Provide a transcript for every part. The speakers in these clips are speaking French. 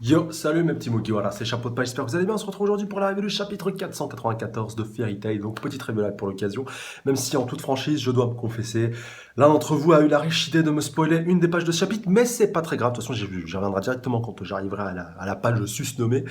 Yo, salut mes petits Mookie, voilà, c'est Chapeau de Paille, j'espère que vous allez bien. On se retrouve aujourd'hui pour la review du chapitre 494 de Fairy Tail, donc petite révélation pour l'occasion, même si en toute franchise, je dois me confesser, l'un d'entre vous a eu la riche idée de me spoiler une des pages de ce chapitre, mais c'est pas très grave, de toute façon j'y reviendrai directement quand j'arriverai à la page susnommée.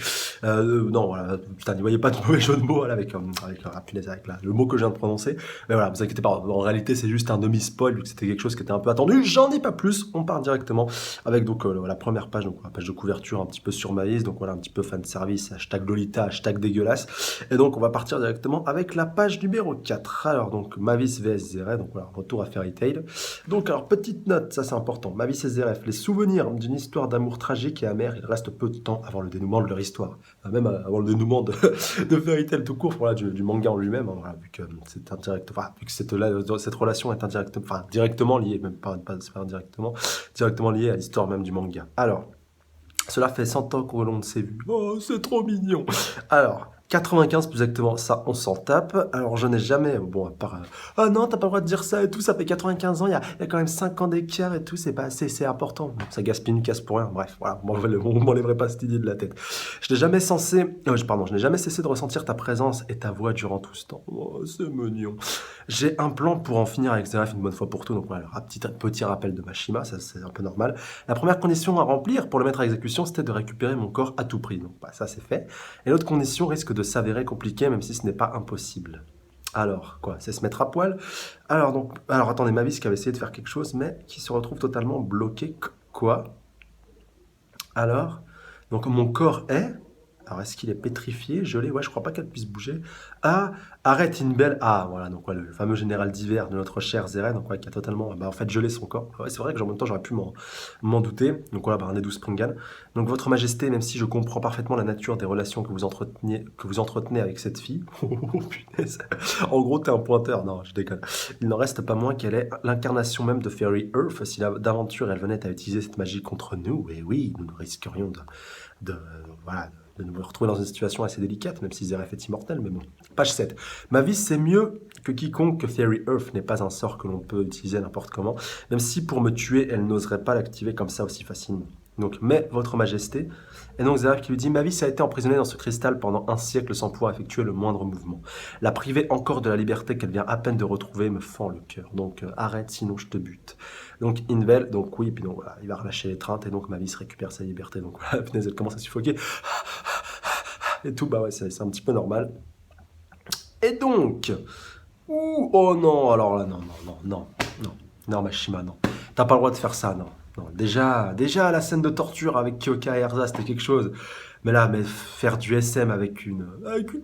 Non, voilà, putain, n'y voyez pas de mauvais jeu de mots voilà, le mot que je viens de prononcer, mais voilà, vous inquiétez pas, en réalité c'est juste un demi-spoil, vu que c'était quelque chose qui était un peu attendu, j'en dis pas plus, on part directement avec donc la première page, donc la page de couverture un petit peu sur Maïs, donc voilà un petit peu fan service, hashtag Lolita, hashtag dégueulasse. Et donc on va partir directement avec la page numéro 4. Alors donc Mavis vs Zeret, donc voilà, retour à Fairy Tail. Donc alors petite note, ça c'est important, Mavis et Zeref, les souvenirs d'une histoire d'amour tragique et amère, il reste peu de temps avant le dénouement de leur histoire. Enfin, même avant le dénouement de Fairy Tail tout court, voilà, du manga en lui-même, hein, voilà, vu que c'est indirect, enfin, vu que cette relation est indirectement, enfin directement liée, même pas indirectement, directement liée à l'histoire même du manga. Alors, cela fait 100 ans que l'on ne s'est vu. Oh, c'est trop mignon. Alors, 95 plus exactement, ça on s'en tape. Alors je n'ai jamais, bon à part, ah non t'as pas le droit de dire ça et tout, ça fait 95 ans, il y a quand même 5 ans d'écart et tout, c'est pas assez, c'est important. Bon, ça gaspille une casse pour rien, bref, voilà, on m'enlèverait pas cette idée de la tête. Je n'ai jamais cessé de ressentir ta présence et ta voix durant tout ce temps. Oh, c'est mignon. J'ai un plan pour en finir avec Zeref une bonne fois pour tout, donc voilà, petit rappel de Mashima, ça c'est un peu normal. La première condition à remplir pour le mettre à exécution, c'était de récupérer mon corps à tout prix. Donc bah, ça c'est fait. Et l'autre condition risque de s'avérer compliquée, même si ce n'est pas impossible. Alors, quoi, c'est se mettre à poil. Alors attendez, Mavis qui avait essayé de faire quelque chose, mais qui se retrouve totalement bloqué. Quoi? Alors, donc mon corps est... Alors, est-ce qu'il est pétrifié, gelé? Ouais, je crois pas qu'elle puisse bouger. Ah, arrête Inbel. Ah, voilà, donc ouais, le fameux général d'hiver de notre cher Zeren, donc ouais, qui a totalement, bah, en fait, gelé son corps. Ouais, c'est vrai que en même temps, j'aurais pu m'en douter. Donc voilà, bah, un des 12 Springan. Donc, votre majesté, même si je comprends parfaitement la nature des relations que vous entretenez avec cette fille. Oh, punaise. En gros, t'es un pointeur. Non, je déconne. Il n'en reste pas moins qu'elle est l'incarnation même de Fairy Earth. Si d'aventure elle venait à utiliser cette magie contre nous, et oui, nous ne risquerions de, voilà, de nous retrouver dans une situation assez délicate, même si Zeref est immortel, mais bon. Page 7. Ma vie, c'est mieux que quiconque que Fairy Earth n'est pas un sort que l'on peut utiliser n'importe comment, même si pour me tuer, elle n'oserait pas l'activer comme ça aussi facilement. Donc, mais votre majesté, et donc Zeref qui lui dit, ma vie a été emprisonnée dans ce cristal pendant un siècle sans pouvoir effectuer le moindre mouvement. La priver encore de la liberté qu'elle vient à peine de retrouver me fend le cœur. Donc arrête, sinon je te bute. Donc Invel, donc oui, puis donc voilà, il va relâcher l'étreinte et donc ma vie récupère sa liberté. Donc voilà, punaise, elle commence à suffoquer et tout, bah ouais, c'est un petit peu normal. Et donc, ouh, oh non, alors là, non, non, non, non, non, non, Mashima, non. T'as pas le droit de faire ça, non. Non, déjà, la scène de torture avec Kyoka et Erza, c'était quelque chose. Mais là, mais faire du SM avec une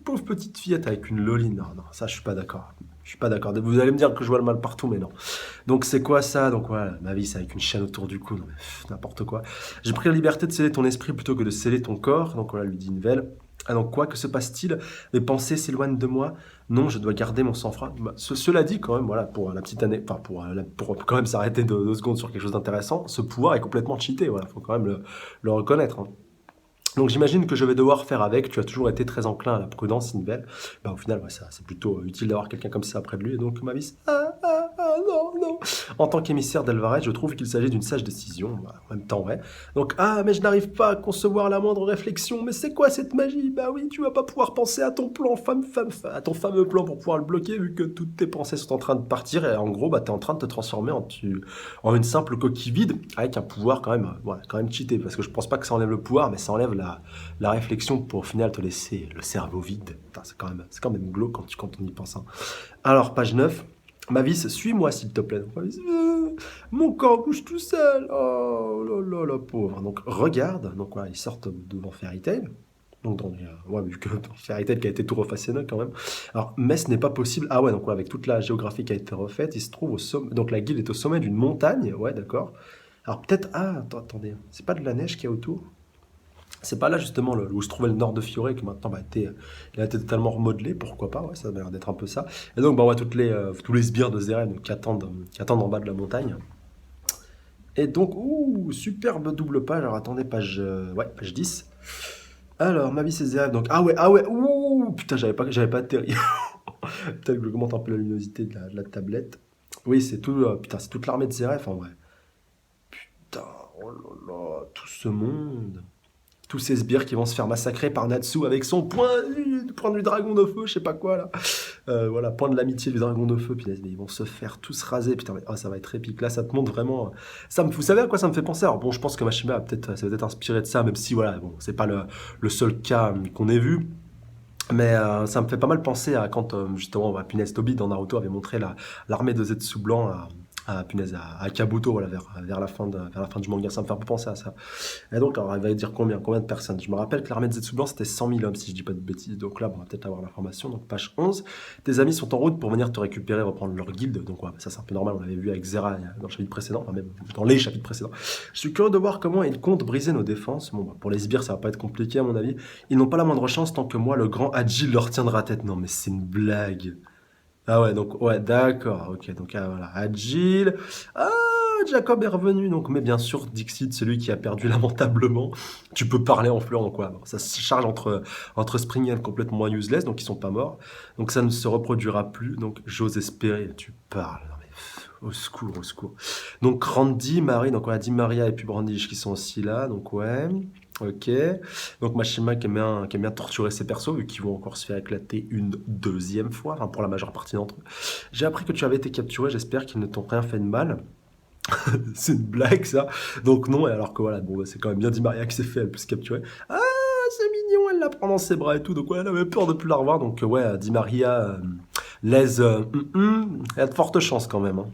pauvre petite fillette, avec une Loli, non, non, ça, je suis pas d'accord. Je suis pas d'accord. Vous allez me dire que je vois le mal partout, mais non. Donc, c'est quoi ça? Donc, voilà, ma vie, c'est avec une chaîne autour du cou, non, mais n'importe quoi. J'ai pris la liberté de sceller ton esprit plutôt que de sceller ton corps. Donc, voilà, lui dit Invel. Ah donc quoi, que se passe-t-il? Mes pensées s'éloignent de moi. Non, je dois garder mon sang-froid. Bah, cela dit, quand même, voilà, pour la petite année, enfin, pour quand même s'arrêter 2 secondes sur quelque chose d'intéressant, ce pouvoir est complètement cheaté, voilà, faut quand même le reconnaître, hein. Donc j'imagine que je vais devoir faire avec. Tu as toujours été très enclin à la prudence, Sinvel. Bah, au final, ouais, ça, c'est plutôt utile d'avoir quelqu'un comme ça après de lui. Et donc, Mavis, non, non. En tant qu'émissaire d'Alvarez, je trouve qu'il s'agit d'une sage décision. Bah, en même temps, ouais. Donc, mais je n'arrive pas à concevoir la moindre réflexion. Mais c'est quoi cette magie? Bah oui, tu vas pas pouvoir penser à ton plan, à ton fameux plan pour pouvoir le bloquer, vu que toutes tes pensées sont en train de partir. Et en gros, bah, t'es en train de te transformer en une simple coquille vide, avec un pouvoir quand même, voilà, quand même cheaté. Parce que je pense pas que ça enlève le pouvoir, mais ça enlève la réflexion pour au final te laisser le cerveau vide. Putain, c'est quand même glauque quand on y pense, hein. Alors, page 9. Mavis, suis-moi s'il te plaît. Donc, Mavis, mon corps bouge tout seul. Oh là là, la pauvre. Donc regarde. Donc voilà, ils sortent devant Fairy Tail. Donc ouais, vu que Fairy Tail qui a été tout refaçonné quand même. Alors, mais ce n'est pas possible. Ah ouais, donc ouais, avec toute la géographie qui a été refaite, il se trouve au sommet. Donc la guilde est au sommet d'une montagne. Ouais, d'accord. Alors peut-être. Ah, attendez. C'est pas de la neige qu'il y a autour? C'est pas là justement où se trouvait le nord de Fioré qui maintenant il a été totalement remodelé, pourquoi pas, ouais, ça a l'air d'être un peu ça. Et donc bah, on voit tous les sbires de Zeren qui attendent en bas de la montagne. Et donc, ouh, superbe double page, alors attendez, page 10. Alors, ma vie c'est Zeren, donc, ah ouais, ouh, putain, j'avais pas atterri. Peut-être que je augmente un peu la luminosité de la tablette. Oui, c'est tout, putain, c'est toute l'armée de Zeref en vrai. Putain, oh là là, tout ce monde. Tous ces sbires qui vont se faire massacrer par Natsu avec son point du dragon de feu, je sais pas quoi là. Voilà, point de l'amitié du dragon de feu. Puis mais ils vont se faire tous raser. Putain, mais, oh, ça va être épique. Là, ça te montre vraiment. Vous savez à quoi ça me fait penser? Alors bon, je pense que Mashima ça va peut-être inspiré de ça, même si voilà, bon, c'est pas le seul cas qu'on ait vu. Mais ça me fait pas mal penser à quand justement Punaise Tobi dans Naruto avait montré l'armée de Zetsu blanc à Kabuto voilà, vers la fin du manga. Ça me fait un peu penser à ça. Et donc, alors, il va dire combien de personnes? Je me rappelle que l'armée de Zetsu blanc c'était 100 000 hommes, si je dis pas de bêtises. Donc là, on va peut-être avoir l'information. Donc, page 11. Tes amis sont en route pour venir te récupérer, reprendre leur guilde. Donc, ouais, ça c'est un peu normal. On l'avait vu avec Zera dans le chapitre précédent, enfin même dans les chapitres précédents. Je suis curieux de voir comment ils comptent briser nos défenses. Bon, bah, pour les sbires, ça va pas être compliqué à mon avis. Ils n'ont pas la moindre chance tant que moi, le grand Agile, leur tiendra tête. Non, mais c'est une blague. Ah ouais, donc, ouais, d'accord, ok, donc voilà, Agile. Ah, Jacob est revenu, donc, mais bien sûr, Dixit, celui qui a perdu lamentablement. Tu peux parler en fleur, donc quoi, bon, ça se charge entre Spring et complètement useless, donc ils sont pas morts. Donc ça ne se reproduira plus, donc j'ose espérer, tu parles, non mais, au secours, au secours. Donc Randy, Marie, donc on a dit Maria et puis Brandish qui sont aussi là, donc ouais. Ok. Donc Mashima qui aime bien torturer ses persos, vu qu'ils vont encore se faire éclater une deuxième fois, enfin pour la majeure partie d'entre eux. J'ai appris que tu avais été capturé, j'espère qu'ils ne t'ont rien fait de mal. C'est une blague ça. Donc non, et alors que voilà, bon, bah, c'est quand même bien dit Maria qui s'est fait, elle peut se capturer. Ah, c'est mignon, elle la prend dans ses bras et tout, donc ouais, elle avait peur de plus la revoir, donc ouais, dit Maria, il y a de fortes chances quand même. Hein.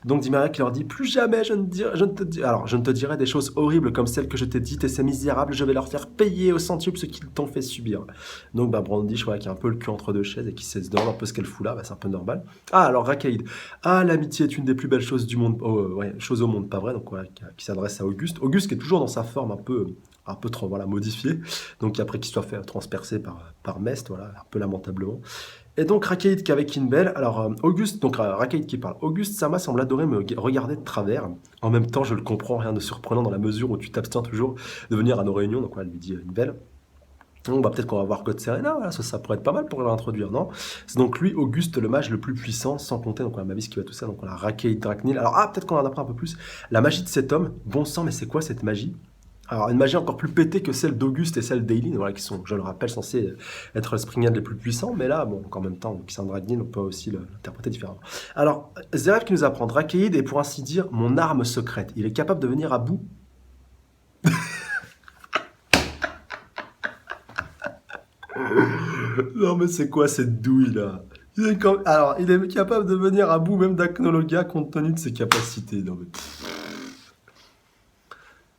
Donc Di Maria qui leur dit plus jamais je ne te dirai des choses horribles comme celles que je t'ai dites et ces misérables je vais leur faire payer au centuple ce qu'ils t'ont fait subir. Donc bah Brandish qui a un peu le cul entre deux chaises et qui se demande un peu ce qu'elle fout là, bah, c'est un peu normal. Ah alors Rakaïd, l'amitié est une des plus belles choses du monde, chose au monde pas vrai, donc ouais, qui s'adresse à Auguste. Auguste qui est toujours dans sa forme un peu trop voilà, modifié, donc après qu'il soit fait transpercer par Mest, voilà, un peu lamentablement. Et donc Rakaïd qui est avec Inbel, alors Auguste, donc Rakaïd qui parle, Auguste Sama semble adorer me regarder de travers, en même temps je le comprends, rien de surprenant dans la mesure où tu t'abstiens toujours de venir à nos réunions, donc voilà, lui dit Inbel. Donc bah, peut-être qu'on va voir God Serena, voilà, ça pourrait être pas mal pour l'introduire, non? C'est donc lui, Auguste, le mage le plus puissant, sans compter, donc on a Mavis qui va tout ça, donc on a Rakaïd Draknil, alors peut-être qu'on en apprend un peu plus, la magie de cet homme, bon sang, mais c'est quoi cette magie? Alors, une magie encore plus pétée que celle d'Auguste et celle d'Eileen, voilà, qui sont, je le rappelle, censés être les Springians les plus puissants, mais là, bon, en même temps, qui sont Dragnil, on peut aussi l'interpréter différemment. Alors, Zeref qui nous apprend, Drakeid est pour ainsi dire mon arme secrète. Il est capable de venir à bout. Non, mais c'est quoi cette douille là? Alors, il est capable de venir à bout même d'Acnologia compte tenu de ses capacités. Non, mais.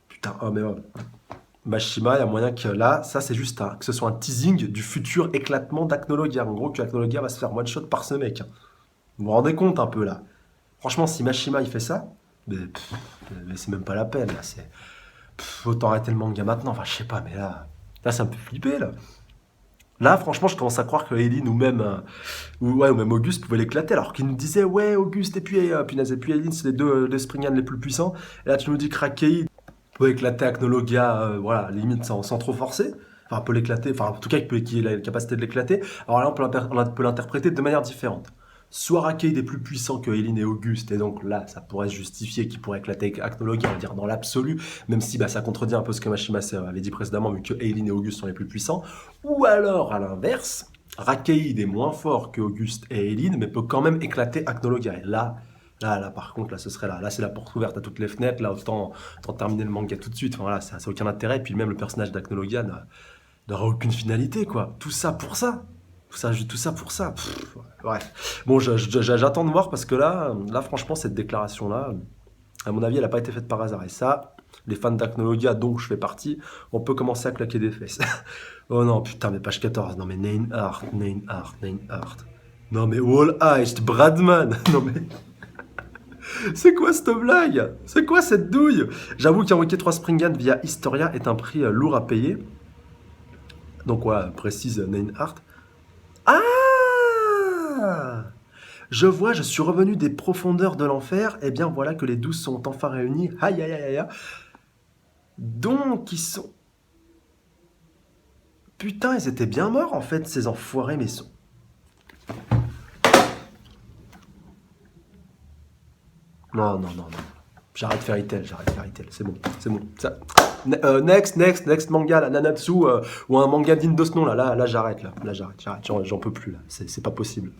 Putain, oh, mais. Oh. Mashima, il y a moyen que là, ça c'est juste que ce soit un teasing du futur éclatement d'Acnologia. En gros, que Acnologia va se faire one shot par ce mec. Vous vous rendez compte un peu là? Franchement, si Mashima il fait ça, mais c'est même pas la peine. Là, autant arrêter le manga maintenant. Enfin, je sais pas, mais là ça me fait flipper là. Là, franchement, je commence à croire que Eileen ou même Auguste pouvaient l'éclater, alors qu'il nous disait ouais, Auguste et puis Eileen, c'est les deux les Springians les plus puissants. Et là, tu nous dis que Rakei peut éclater Acnologia, voilà, limite sans trop forcer. Enfin, peut l'éclater, enfin, en tout cas, qu'il ait la capacité de l'éclater. Alors là, on peut l'interpréter de manière différente. Soit Rakei est plus puissant que Eileen et Auguste, et donc là, ça pourrait se justifier qu'il pourrait éclater Acnologia, on va dire dans l'absolu, même si ça contredit un peu ce que Mashima avait dit précédemment, vu que Eileen et Auguste sont les plus puissants. Ou alors, à l'inverse, Rakei est moins fort que Auguste et Eileen, mais peut quand même éclater Acnologia. Et là, par contre, là, ce serait là. Là, c'est la porte ouverte à toutes les fenêtres. Là, autant terminer le manga tout de suite. Enfin, voilà, ça n'a aucun intérêt. Et puis même le personnage d'Acnologia n'aura aucune finalité, quoi. Tout ça pour ça. Tout ça pour ça. Bref. Bon, j'attends de voir parce que là, franchement, cette déclaration-là, à mon avis, elle n'a pas été faite par hasard. Et ça, les fans d'Acnologia, dont je fais partie, on peut commencer à claquer des fesses. Oh non, putain, mais page 14. Non, mais Neinhardt. Non, mais Wall Heist, Bradman. Non, mais. C'est quoi cette blague? C'est quoi cette douille? J'avoue qu'envoyer 3 Springan via Historia est un prix lourd à payer. Donc, ouais, précise Neinhardt. Ah! Je vois, je suis revenu des profondeurs de l'enfer. Eh bien, voilà que les 12 sont enfin réunis. Aïe, aïe, aïe, aïe. Donc, ils sont... Putain, ils étaient bien morts, en fait, ces enfoirés, mais sont... Non. J'arrête Fairy Tail, c'est bon, c'est bon. Next manga, là, Nanatsu, ou un manga digne de ce nom, là, j'arrête, j'arrête, j'en peux plus, là, c'est pas possible.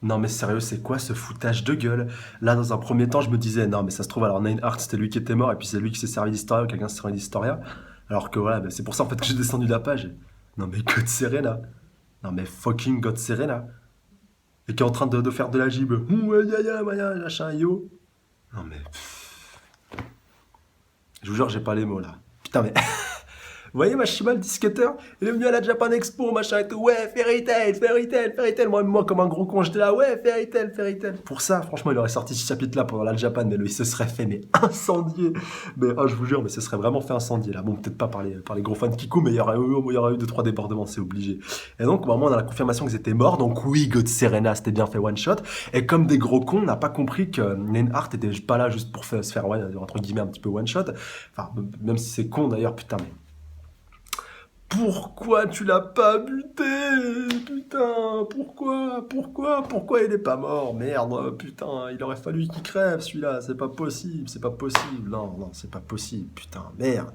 Non mais sérieux, c'est quoi ce foutage de gueule? Là, dans un premier temps, je me disais, non mais ça se trouve, alors Hart, c'était lui qui était mort, et puis c'est lui qui s'est servi d'Historia, ou quelqu'un s'est servi d'Historia. Alors que voilà, bah, c'est pour ça en fait que j'ai descendu la page. Non mais God Serena. Non mais fucking God Serena. Et qui est en train de faire de la gibe. Ouais, machin, yo. Non mais... Je vous jure, j'ai pas les mots là. Putain mais... Vous voyez Mashima, le disquetteur, il est venu à la Japan Expo, machin et tout. Ouais, Fairy Tail. Moi, comme un gros con, j'étais là, ouais, Fairy Tail. Pour ça, franchement, il aurait sorti ce chapitre-là pendant la Japan, mais il se serait fait, mais incendier. Mais je vous jure, mais ce serait vraiment fait incendier là. Bon, peut-être pas par les gros fans de Kiku, mais il y aurait eu 2-3 débordements, c'est obligé. Et donc, au moment, on a la confirmation qu'ils étaient morts. Donc, oui, God Serena, c'était bien fait one shot. Et comme des gros cons, on n'a pas compris que Hart était pas là juste pour se faire, ouais, entre guillemets, un petit peu one shot. Enfin, même si c'est con d'ailleurs, putain, mais. Pourquoi tu l'as pas buté? Putain, pourquoi il est pas mort? Merde, putain, il aurait fallu qu'il crève celui-là, c'est pas possible, non, c'est pas possible, putain, merde.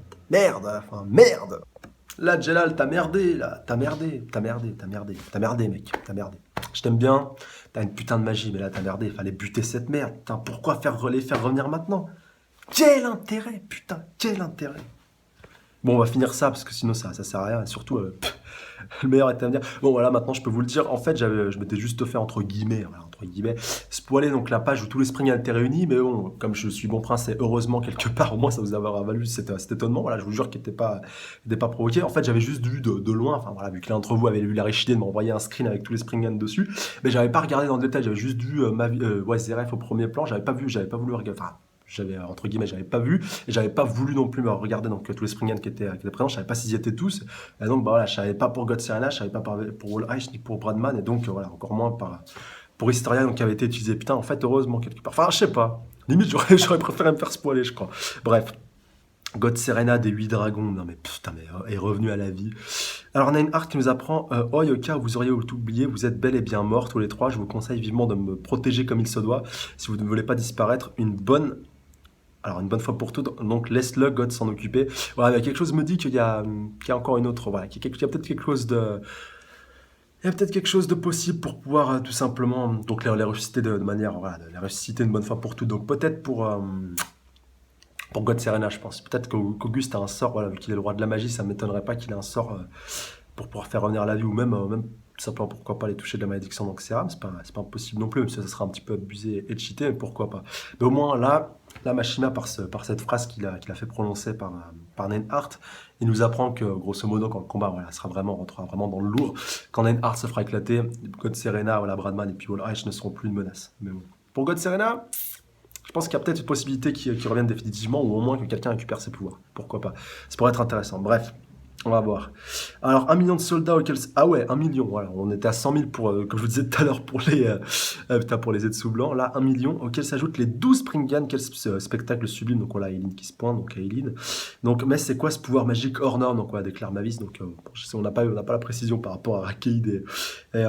Là, Jelal, t'as merdé, mec, t'as merdé. Je t'aime bien, t'as une putain de magie, mais là, t'as merdé, fallait buter cette merde, putain, pourquoi les faire revenir maintenant? Quel intérêt, putain, quel intérêt? Bon, on va finir ça, parce que sinon ça sert à rien, et surtout, le meilleur est à venir. Bon, voilà, maintenant je peux vous le dire, en fait, je m'étais juste fait, entre guillemets, spoiler donc la page où tous les Spring étaient réunis, mais bon, comme je suis bon prince, et heureusement, quelque part, au moins, ça vous avoir valu cet étonnement, voilà, je vous jure qu'il n'était pas provoqué. En fait, j'avais juste vu de loin, enfin voilà, vu que l'un d'entre vous avait eu la richité de m'envoyer un screen avec tous les Spring dessus, mais j'avais pas regardé dans le détail, j'avais juste vu Zeref au premier plan, j'avais pas voulu regarder, enfin, entre guillemets, j'avais pas vu et j'avais pas voulu non plus me regarder donc tous les Spring qui étaient présents, je savais pas s'ils y étaient tous et donc bah voilà, je savais pas pour God Serena, je savais pas pour Wall Reich ni pour Bradman et donc voilà, encore moins pour Historia donc qui avait été utilisé. Putain, en fait heureusement quelque part, enfin je sais pas, limite j'aurais préféré me faire spoiler, je crois. Bref, God Serena des 8 dragons, non mais putain, mais est revenu à la vie. Alors Hart qui nous apprend, oh Yoka, vous auriez oublié, vous êtes bel et bien morts tous les trois, je vous conseille vivement de me protéger comme il se doit, si vous ne voulez pas disparaître, une bonne fois pour toutes, donc laisse-le, God s'en occuper. Voilà, mais quelque chose me dit qu'il y a encore une autre, voilà, qu'il y a peut-être quelque chose de... Il y a peut-être quelque chose de possible pour pouvoir tout simplement donc les ressusciter de manière, voilà, les ressusciter une bonne fois pour toutes. Donc peut-être pour God Serena, je pense. Peut-être qu'Auguste a un sort, voilà, vu qu'il est le roi de la magie, ça ne m'étonnerait pas qu'il ait un sort pour pouvoir faire revenir à la vie, ou même tout simplement, pourquoi pas les toucher de la malédiction d'Anxeram, c'est pas impossible non plus, même si ça sera un petit peu abusé et cheaté, mais pourquoi pas. Mais au moins là, Mashima, par cette phrase qu'il a fait prononcer par Hart, il nous apprend que, grosso modo, quand le combat rentrera vraiment dans le lourd, quand Hart se fera éclater, God Serena, voilà, Bradman et puis Wall Reich ne seront plus une menace. Mais bon. Pour God Serena, je pense qu'il y a peut-être une possibilité qui revienne définitivement, ou au moins que quelqu'un récupère ses pouvoirs. Pourquoi pas. Ça pourrait être intéressant. Bref. On va voir. Alors, 1 million de soldats auxquels... Ah ouais, 1 million, voilà. On était à 100 000 pour, comme je vous disais tout à l'heure, pour les Zetsu blancs. Là, 1 million, auxquels s'ajoutent les 12 Springan. Quel spectacle sublime. Donc, on a Aileen qui se pointe, donc Aileen. Donc, mais c'est quoi ce pouvoir magique hors norme? Donc, on déclare Mavis. Donc, on n'a pas la précision par rapport à Rakeid et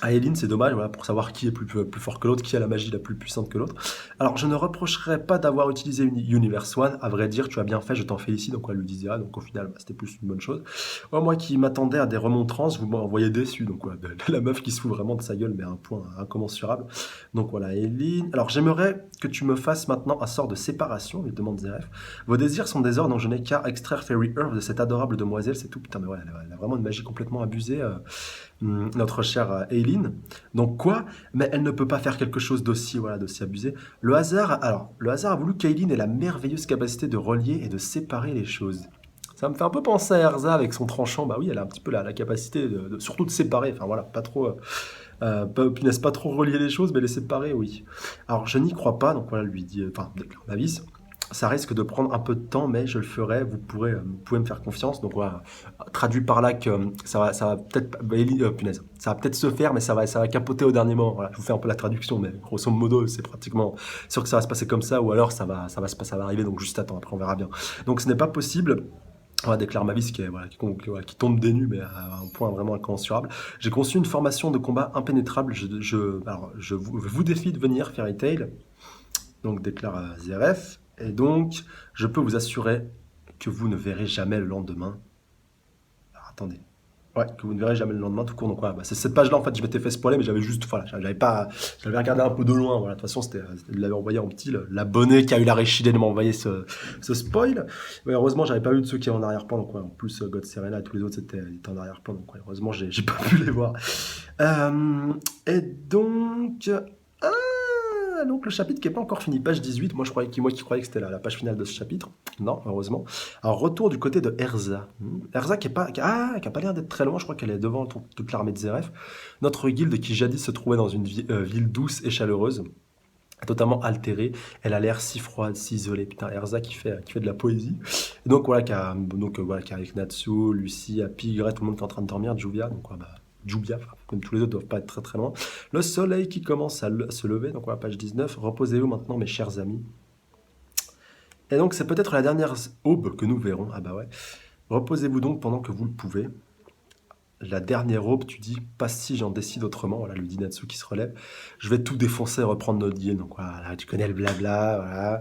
à Aileen, c'est dommage, voilà, pour savoir qui est plus fort que l'autre, qui a la magie la plus puissante que l'autre. Alors, je ne reprocherais pas d'avoir utilisé une Universe One. À vrai dire, tu as bien fait, je t'en félicite. Donc, elle lui disait, donc au final, c'était plus une bonne chose. Moi qui m'attendais à des remontrances, vous m'envoyez déçu. Donc, voilà, la meuf qui se fout vraiment de sa gueule, mais à un point incommensurable. Donc, voilà, Aileen. Alors, j'aimerais que tu me fasses maintenant un sort de séparation, lui demande Zeref. Vos désirs sont des ordres dont je n'ai qu'à extraire Fairy Earth de cette adorable demoiselle, c'est tout. Putain, mais ouais, elle a vraiment une magie complètement abusée. Notre chère Aileen. Donc quoi? Mais elle ne peut pas faire quelque chose d'aussi abusé. Le hasard a voulu qu'Aileen ait la merveilleuse capacité de relier et de séparer les choses. Ça me fait un peu penser à Erza avec son tranchant. Bah oui, elle a un petit peu la capacité surtout de séparer. Enfin voilà, pas trop relier les choses, mais les séparer, oui. Alors je n'y crois pas, donc voilà, lui dit, déclare Mavis. Ça risque de prendre un peu de temps, mais je le ferai. Vous pouvez me faire confiance. Donc voilà, traduit par là que ça va peut-être, ça va peut-être se faire, mais ça va capoter au dernier moment. Voilà, je vous fais un peu la traduction, mais grosso modo, c'est pratiquement sûr que ça va se passer comme ça, ou alors ça va arriver. Donc juste attends, après on verra bien. Donc ce n'est pas possible. Voilà, déclare Mavis qui tombe des nues, mais à un point vraiment incommensurable. J'ai conçu une formation de combat impénétrable. Je vous défie de venir, Fairy Tail. Donc déclare Zeref. Et donc, je peux vous assurer que vous ne verrez jamais le lendemain. Alors, attendez. Ouais, que vous ne verrez jamais le lendemain, tout court. Donc, voilà, c'est cette page-là, en fait, je m'étais fait spoiler, mais j'avais juste, voilà, j'avais regardé un peu de loin. Voilà, de toute façon, il l'avait envoyé en petit, l'abonné qui a eu la réchidée de m'envoyer ce spoil. Mais heureusement, j'avais pas eu de ceux qui étaient en arrière-plan. Donc, ouais, en plus, God Serena et tous les autres étaient en arrière-plan. Donc, ouais, heureusement, j'ai pas pu les voir. Et donc, donc le chapitre qui n'est pas encore fini, page 18, moi qui croyais que c'était la page finale de ce chapitre, non, heureusement. Alors retour du côté de Erza. Erza qui a pas l'air d'être très loin, je crois qu'elle est devant toute l'armée de Zeref. Notre guilde qui jadis se trouvait dans une ville douce et chaleureuse, totalement altérée, elle a l'air si froide, si isolée, putain, Erza qui fait de la poésie. Et donc voilà, qui a avec Natsu, Lucie, Happy, Gret, tout le monde qui est en train de dormir, Juvia, donc ouais, bah, Jubia, comme tous les autres, doivent pas être très très loin. Le soleil qui commence à se lever, donc voilà, page 19. Reposez-vous maintenant, mes chers amis. Et donc, c'est peut-être la dernière aube que nous verrons. Ah bah ouais. Reposez-vous donc pendant que vous le pouvez. La dernière aube, tu dis, pas si j'en décide autrement. Voilà, le dit Natsu qui se relève. Je vais tout défoncer et reprendre notre guilde. Donc voilà, tu connais le blabla. Voilà.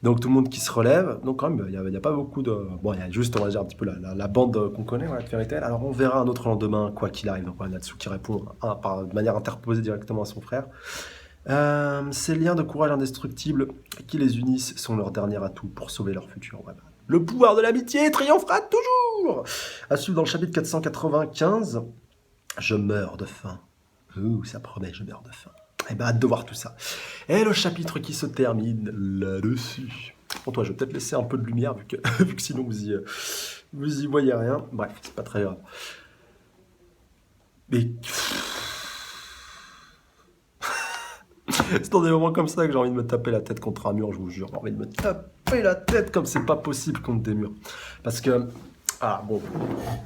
Donc tout le monde qui se relève. Donc quand même, il y a pas beaucoup de... Bon, il y a juste, on va dire, un petit peu la bande qu'on connaît, voilà, de Fairy Tail. Alors on verra un autre lendemain, quoi qu'il arrive. Donc voilà, Natsu qui répond de manière interposée directement à son frère. Ces liens de courage indestructible qui les unissent sont leur dernier atout pour sauver leur futur. Voilà. Le pouvoir de l'amitié triomphera toujours. À suivre dans le chapitre 495. Je meurs de faim. Ouh, ça promet, je meurs de faim. Eh ben, hâte de voir tout ça. Et le chapitre qui se termine là-dessus. Bon, toi, je vais peut-être laisser un peu de lumière, vu que sinon vous y voyez rien. Bref, c'est pas très grave. Mais... C'est dans des moments comme ça que j'ai envie de me taper la tête contre un mur, je vous jure. J'ai envie de me taper la tête comme c'est pas possible contre des murs. Parce que, bon,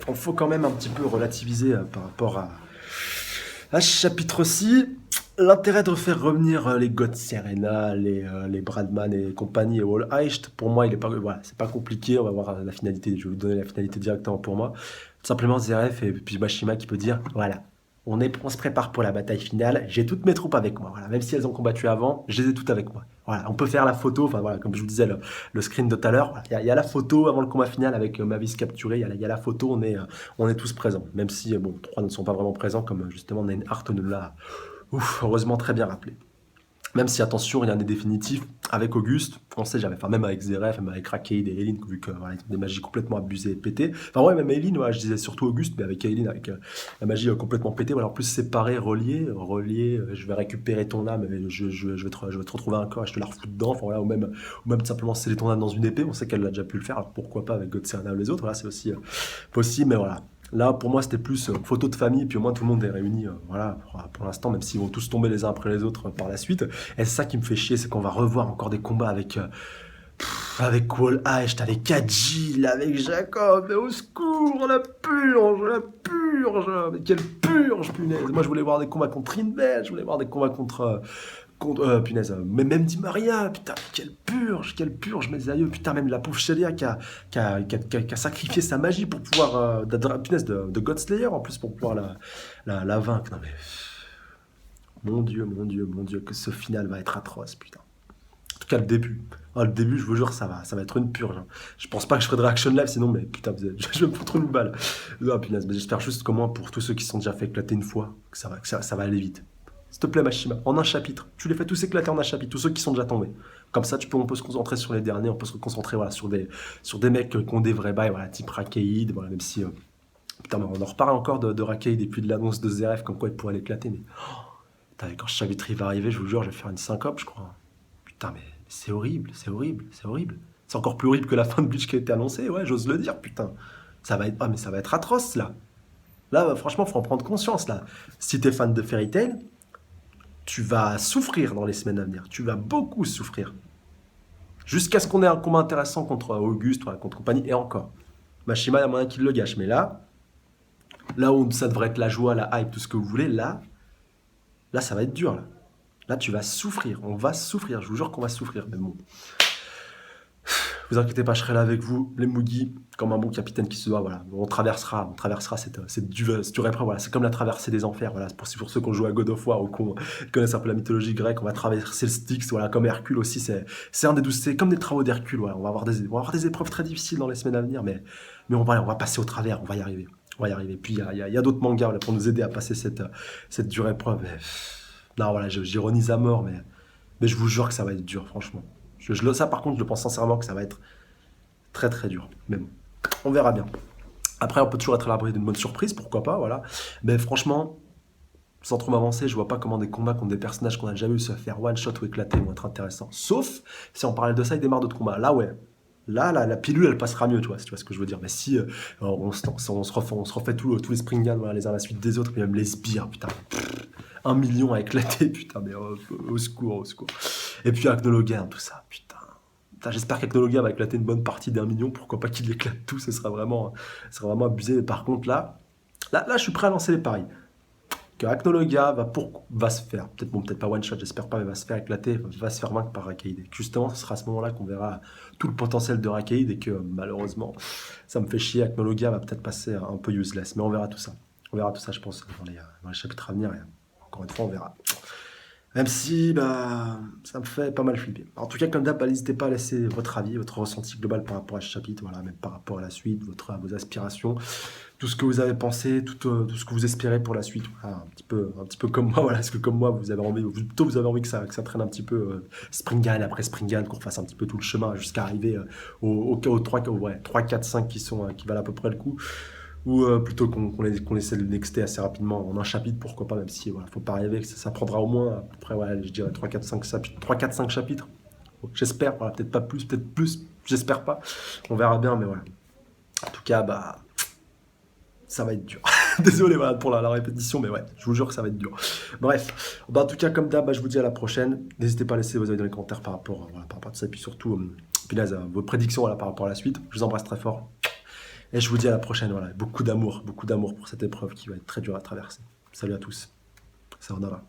il faut quand même un petit peu relativiser par rapport à ce chapitre-ci. L'intérêt de faire revenir les God Serena, les Bradman et compagnie et Wall Heist, pour moi, il est pas, voilà, c'est pas compliqué. On va voir la finalité. Je vais vous donner la finalité directement pour moi. Tout simplement, Zeref et puis Mashima qui peut dire, voilà. On se prépare pour la bataille finale. J'ai toutes mes troupes avec moi. Voilà. Même si elles ont combattu avant, je les ai toutes avec moi. Voilà. On peut faire la photo. Enfin, voilà, comme je vous disais, le screen de tout à l'heure. Il y a la photo avant le combat final avec Mavis capturée. Il y a la photo. On est tous présents. Même si, bon, 3 ne sont pas vraiment présents, comme justement Hart nous l'a heureusement très bien rappelé. Même si, attention, rien n'est définitif. Avec Auguste, on sait jamais. Enfin, même avec Zeref, même avec Rakeid et Eileen, vu que voilà, ils ont des magies complètement abusées et pétées. Enfin, ouais, même Eileen, voilà, je disais surtout Auguste, mais avec Eileen, avec la magie complètement pétée. Voilà, en plus, séparé, relié, je vais récupérer ton âme, je vais te retrouver un corps et je te la refous dedans. Enfin, voilà, ou même simplement sceller ton âme dans une épée. On sait qu'elle a déjà pu le faire, alors pourquoi pas avec God Serena ou les autres. Voilà, c'est aussi possible, mais voilà. Là, pour moi, c'était plus photo de famille, puis au moins tout le monde est réuni, voilà, pour l'instant, même s'ils vont tous tomber les uns après les autres par la suite. Et c'est ça qui me fait chier, c'est qu'on va revoir encore des combats avec Wall Heist, avec Kajil, avec Jacob, mais au secours, la purge, mais quelle purge, punaise. Moi, je voulais voir des combats contre Inbel, je voulais voir des combats contre punaise, mais même Di Maria, putain, quelle purge, mes aïeux, putain, même la pauvre Shelia qui a sacrifié sa magie pour pouvoir, punaise, de Godslayer, en plus, pour pouvoir la vaincre. Non, mais, mon Dieu, que ce final va être atroce, putain. En tout cas, le début. Le début, je vous jure, ça va être une purge. Hein. Je pense pas que je ferai de réaction live, sinon, mais putain, je vais me foutre une balle. Ah, punaise, mais j'espère juste qu'au moins, pour tous ceux qui se sont déjà fait éclater une fois, que ça va aller vite. S'il te plaît, Mashima, en un chapitre. Tu les fais tous éclater en un chapitre, tous ceux qui sont déjà tombés. Comme ça, on peut se concentrer sur les derniers, on peut se concentrer voilà, sur des mecs qui ont des vrais bails, voilà, type Rakeid, voilà, même si... putain, mais on en reparle encore de Rakeid et puis de l'annonce de Zeref, comme quoi il pourrait l'éclater, mais... putain, quand ce chapitre va arriver, je vous jure, je vais faire une syncope, je crois. Putain, mais c'est horrible. C'est encore plus horrible que la fin de Bleach qui a été annoncée, ouais, j'ose le dire, putain. Ça va être atroce, là. Là, franchement, faut en prendre conscience, là. Si t'es fan de Fairy Tail, tu vas souffrir dans les semaines à venir. Tu vas beaucoup souffrir. Jusqu'à ce qu'on ait un combat intéressant contre Auguste, contre compagnie, et encore. Mashima, il y a moyen qu'il le gâche, mais là où ça devrait être la joie, la hype, tout ce que vous voulez, là, ça va être dur, là. Là, tu vas souffrir. On va souffrir. Je vous jure qu'on va souffrir. Mais bon. Vous inquiétez pas, je serai là avec vous, les Mugi, comme un bon capitaine qui se doit, voilà. On traversera cette dure épreuve, voilà. C'est comme la traversée des enfers, voilà. Pour ceux qui ont joué à God of War ou qui connaissent un peu la mythologie grecque, on va traverser le Styx, voilà, comme Hercule aussi, c'est un des 12, c'est comme des travaux d'Hercule, voilà. On va avoir des épreuves très difficiles dans les semaines à venir, mais on va passer au travers, on va y arriver. On va y arriver. Puis il y a d'autres mangas voilà, pour nous aider à passer cette dure épreuve. Non, voilà, j'ironise à mort, mais je vous jure que ça va être dur, franchement. Ça, par contre, je le pense sincèrement que ça va être très très dur. Mais bon, on verra bien. Après, on peut toujours être à l'abri d'une bonne surprise, pourquoi pas, voilà. Mais franchement, sans trop m'avancer, je vois pas comment des combats contre des personnages qu'on a déjà vu se faire one shot ou éclater vont être intéressants. Sauf si on parlait de ça, il démarre d'autres combats. Là, ouais. Là, la pilule, elle passera mieux, tu vois, si tu vois ce que je veux dire. Mais si on se refait tous les Springan, voilà, les uns à la suite des autres, puis même les sbires, putain. 1 million à éclater, putain, mais au secours, au secours. Et puis Acnologuin, tout ça, putain. Putain, j'espère qu'Acnologuin va éclater une bonne partie d'1 million, pourquoi pas qu'il éclate tout, ce sera vraiment abusé. Mais par contre, là, je suis prêt à lancer les paris. Que Acnologia va se faire, peut-être pas one shot, j'espère pas, mais va se faire éclater, va se faire vaincre par Rakaïd. Et justement, ce sera à ce moment-là qu'on verra tout le potentiel de Rakaïd et que malheureusement, ça me fait chier. Acnologia va peut-être passer un peu useless, mais on verra tout ça. On verra tout ça, je pense, dans les chapitres à venir. Et encore une fois, on verra. Même si ça me fait pas mal flipper. En tout cas, comme d'hab, n'hésitez pas à laisser votre avis, votre ressenti global par rapport à ce chapitre, voilà, même par rapport à la suite, vos aspirations, tout ce que vous avez pensé, tout ce que vous espérez pour la suite. Voilà, un petit peu comme moi, voilà, parce que comme moi, vous avez envie que ça traîne un petit peu Springan après Springan, qu'on fasse un petit peu tout le chemin jusqu'à arriver aux 3, ouais, 3, 4, 5 qui valent à peu près le coup. Ou plutôt qu'on essaie de le nexter assez rapidement en un chapitre, pourquoi pas, même si voilà, faut pas rêver que ça prendra au moins à peu près, voilà, je dirais 3, 4, 5 chapitres. 3, 4, 5 chapitres. Bon, j'espère, voilà, peut-être pas plus, peut-être plus, j'espère pas. On verra bien, mais voilà. En tout cas, ça va être dur. Désolé voilà, pour la répétition, mais ouais, je vous jure que ça va être dur. Bref, en tout cas, comme d'hab, je vous dis à la prochaine. N'hésitez pas à laisser vos avis dans les commentaires par rapport à tout ça, et puis surtout, vos prédictions voilà, par rapport à la suite. Je vous embrasse très fort. Et je vous dis à la prochaine, voilà, beaucoup d'amour pour cette épreuve qui va être très dure à traverser. Salut à tous, ça en a.